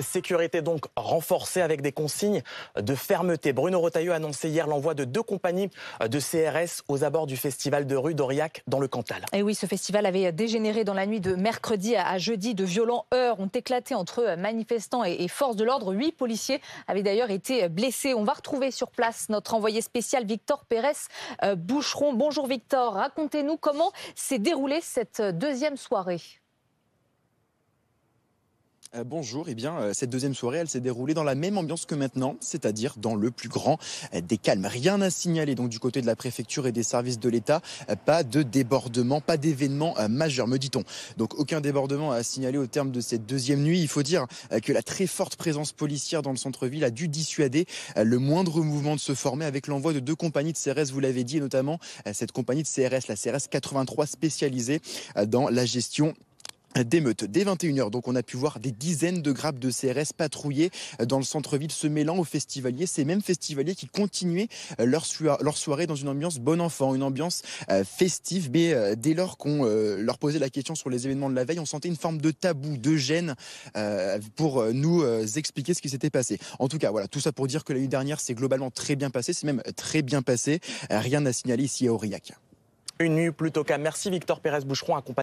sécurité donc renforcée avec des consignes de fermeté. Bruno Retailleau a annoncé hier l'envoi de 2 compagnies de CRS aux abords du festival de rue d'Aurillac dans le Cantal. Et oui, ce festival avait dégénéré dans la nuit de mercredi à jeudi. De violents heurts ont éclaté entre manifestants et forces de l'ordre. 8 policiers avaient d'ailleurs été blessés. On va retrouver sur place notre envoyé spécial Victor Pérez-Boucheron. Bonjour Victor, racontez-nous comment s'est déroulée cette deuxième soirée. Bonjour, cette deuxième soirée, elle s'est déroulée dans la même ambiance que maintenant, c'est-à-dire dans le plus grand des calmes. Rien à signaler donc du côté de la préfecture et des services de l'État, pas de débordement, pas d'événement majeur, me dit-on. Donc aucun débordement à signaler au terme de cette deuxième nuit. Il faut dire que la très forte présence policière dans le centre-ville a dû dissuader le moindre mouvement de se former avec l'envoi de 2 compagnies de CRS, vous l'avez dit, et notamment cette compagnie de CRS, la CRS 83 spécialisée dans la gestion d'émeutes. Dès 21h, donc on a pu voir des dizaines de grappes de CRS patrouiller dans le centre-ville, se mêlant aux festivaliers, ces mêmes festivaliers qui continuaient leur soirée dans une ambiance bon enfant, une ambiance festive. Mais dès lors qu'on leur posait la question sur les événements de la veille, on sentait une forme de tabou, de gêne pour nous expliquer ce qui s'était passé. En tout cas, voilà, tout ça pour dire que la nuit dernière s'est globalement très bien passée, c'est même très bien passé. Rien à signaler ici à Aurillac. Une nuit plutôt calme. Merci Victor Pérez-Boucheron, accompagné